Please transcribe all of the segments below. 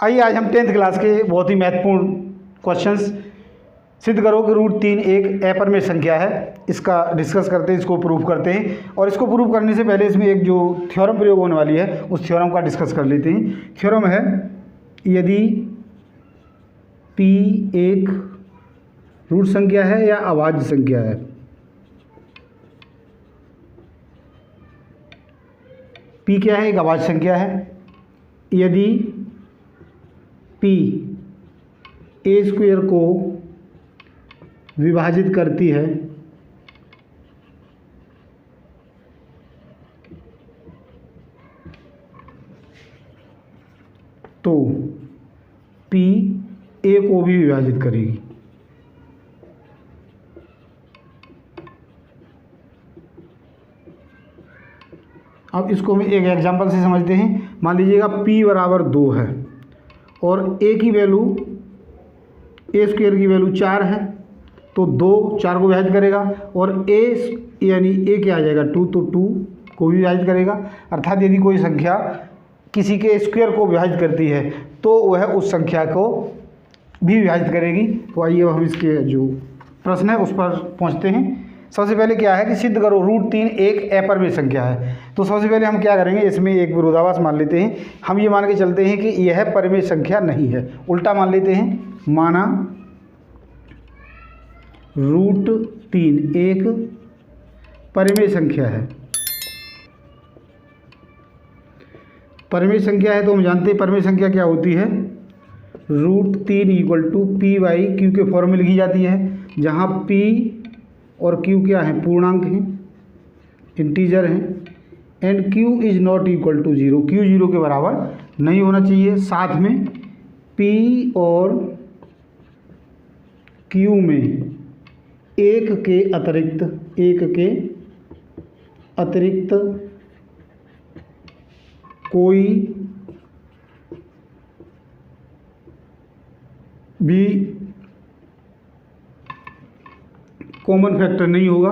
आइए आज हम 10th क्लास के बहुत ही महत्वपूर्ण क्वेश्चंस सिद्ध करो कि रूट 3 एक अपरिमेय संख्या है, इसका डिस्कस करते हैं, इसको प्रूव करते हैं। और इसको प्रूव करने से पहले इसमें एक जो थ्योरम प्रयोग होने वाली है उस थ्योरम का डिस्कस कर लेते हैं। थ्योरम है यदि p एक रूट संख्या है या अभाज्य संख्या है, p क्या है, एक अभाज्य संख्या है, यदि p a स्क्वायर को विभाजित करती है तो p a को भी विभाजित करेगी। अब इसको हम एक एग्जांपल से समझते हैं। मान लीजिएगा p बराबर 2 है और a की वैल्यू a स्क्वायर की वैल्यू 4 है, तो 2 4 को विभाजित करेगा और a यानी a क्या आ जाएगा 2, तो 2 को भी विभाजित करेगा। अर्थात यदि कोई संख्या किसी के स्क्वायर को विभाजित करती है तो वह उस संख्या को भी विभाजित करेगी। तो आइए हम इसके जो प्रश्न है उस पर पहुंचते हैं। सबसे पहले क्या है कि सिद्ध करो रूट 3 एक अपरिमेय संख्या है। तो सबसे पहले हम क्या करेंगे, इसमें एक विरोधाभास मान लेते हैं। हम ये मान के चलते हैं कि यह परिमेय संख्या नहीं है, उल्टा मान लेते हैं। माना रूट 3 एक परिमेय संख्या है। परिमेय संख्या है तो हम जानते हैं परिमेय संख्या क्या होती है, root 3 equal to P by Q के फॉर्म में लिखी जाती है, जहाँ p और q क्या है, पूर्णांक हैं, इंटीजर हैं, and q is not equal to 0, q 0 के बराबर नहीं होना चाहिए। साथ में p और q में एक के अतिरिक्त कोई भी कॉमन फैक्टर नहीं होगा,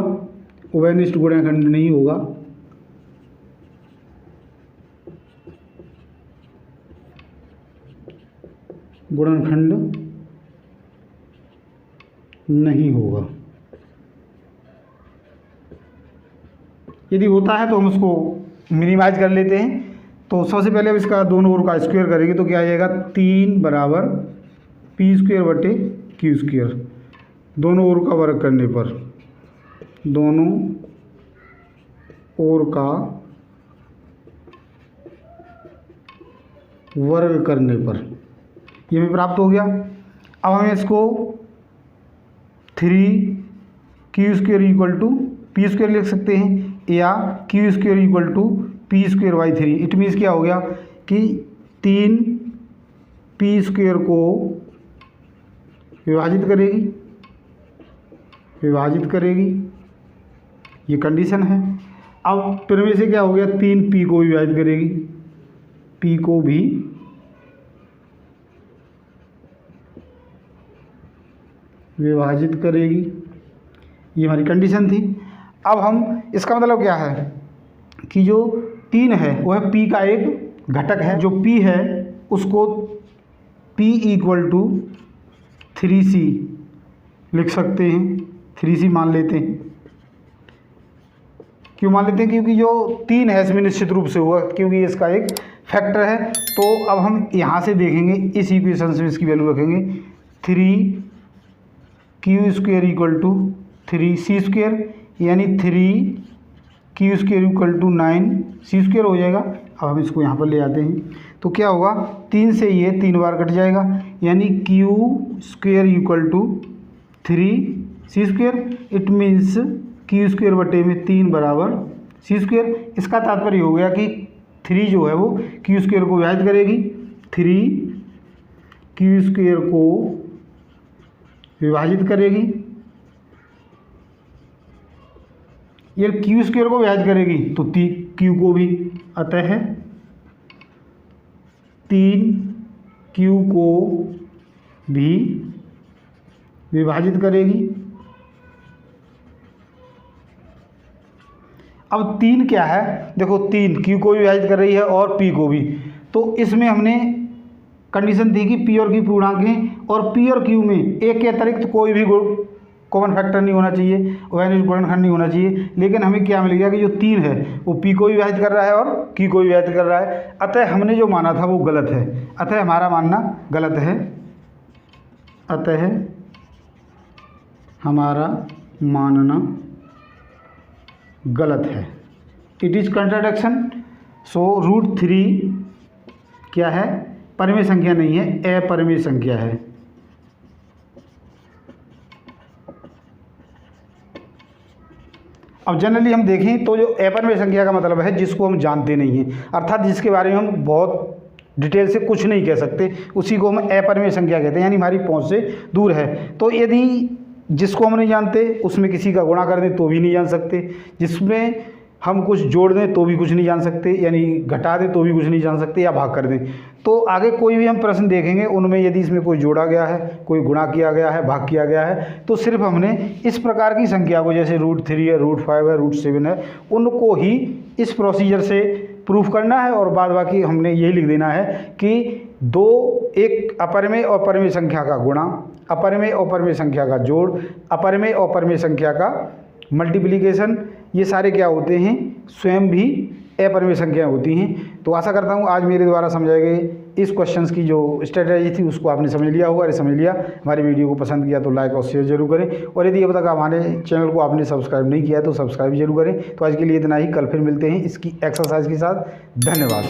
उभयनिष्ठ गुणनखंड नहीं होगा। गुणनखंड नहीं होगा। यदि होता है तो हम उसको मिनिमाइज कर लेते हैं। तो सबसे पहले हम इसका दोनों ओर का स्क्वायर करेंगे तो क्या आ जाएगा, 3 बराबर पी स्क्वायर बटे क्यू स्क्वायर। दोनों ओर का वर्ग करने पर, दोनों ओर का वर्ग करने पर ये भी प्राप्त हो गया। अब हम इसको 3 Q square equal to P square लिख सकते हैं, या Q square equal to P square by 3। It means क्या हो गया कि 3 पी स्क्वायर को विभाजित करेगी, ये कंडीशन है। अब परिमेय से क्या हो गया, 3 पी को भी विभाजित करेगी, पी को भी विभाजित करेगी, ये हमारी कंडीशन थी। अब हम इसका मतलब क्या है कि जो 3 है वह p का एक घटक है। जो p है उसको p इक्वल टू 3c लिख सकते हैं, 3c मान लेते हैं। क्यों मान लेते हैं, क्योंकि जो 3 है इसमें निश्चित रूप से हुआ, क्योंकि इसका एक फैक्टर है। तो अब हम यहाँ से देखेंगे, इस इक्वेशन से इसकी वैल्यू रखेंगे, 3 Q square equal to 3 C square, यानी 3 Q square equal to 9 C square हो जाएगा। अब हम इसको यहाँ पर ले आते हैं तो क्या होगा, 3 से ये 3 बार कट जाएगा, यानी Q square equal to 3 C square. It means Q square बटे में 3 बराबर सी स्क्वायर। इसका तात्पर्य हो गया कि 3 जो है वो क्यू स्क्वायर को विभाजित करेगी, 3 क्यू स्क्वायर को विभाजित करेगी, ये क्यू स्क्वायर को विभाजित करेगी तो क्यू को भी, अतः 3 क्यू को भी विभाजित करेगी। अब 3 क्या है, देखो 3 क्यू को भी विभाजित कर रही है और पी को भी, तो इसमें हमने कंडीशन थी कि पी और क्यू पूर्णांक हैं और पी और क्यू में एक के अतिरिक्त कोई भी कॉमन फैक्टर नहीं होना चाहिए, वैनिश गुणनखंड नहीं होना चाहिए। लेकिन हमें क्या मिल गया कि जो 3 है वो पी को भी विभाजित कर रहा है और क्यू को भी विभाजित कर रहा है। अतः हमने जो माना था वो गलत है, अतः हमारा मानना गलत है, अतः हमारा मानना गलत है। It is contradiction. सो √3 क्या है? परिमेय संख्या नहीं है, अपरिमेय संख्या है। अब जनरली हम देखें तो जो अपरिमेय संख्या का मतलब है जिसको हम जानते नहीं हैं, अर्थात जिसके बारे में हम बहुत डिटेल से कुछ नहीं कह सकते, उसी को हम अपरिमेय संख्या कहते हैं, यानी हमारी पहुंच से दूर है। तो यदि जिसको हम नहीं जानते उसमें किसी का गुणा कर दें तो भी नहीं जान सकते, जिसमें हम कुछ जोड़ दें तो भी कुछ नहीं जान सकते, यानी घटा दें तो भी कुछ नहीं जान सकते, या भाग कर दें। तो आगे कोई भी हम प्रश्न देखेंगे उनमें यदि इसमें कोई जोड़ा गया है, कोई गुणा किया गया है, भाग किया गया है, तो सिर्फ हमने इस प्रकार की संख्या को, जैसे √3 है, √5 है, √7 है, उनको ही इस प्रोसीजर से प्रूफ करना है और बाद बाकी हमने यही लिख देना है कि एक अपरिमेय और परिमेय संख्या का गुणा, अपरिमेय और परिमेय संख्या का जोड़, अपरिमेय और परिमेय संख्या का मल्टीप्लिकेशन, ये सारे क्या होते हैं? स्वयं भी अपरिमेय संख्याएं होती हैं। तो आशा करता हूँ आज मेरे द्वारा समझाए गए इस क्वेश्चंस की जो स्ट्रेटजी थी उसको आपने समझ लिया होगा। अरे समझ लिया, हमारी वीडियो को पसंद किया तो लाइक और शेयर जरूर करें, और यदि अब तक हमारे चैनल को आपने सब्सक्राइब नहीं किया तो सब्सक्राइब जरूर करें। तो आज के लिए इतना ही, कल फिर मिलते हैं इसकी एक्सरसाइज के साथ। धन्यवाद।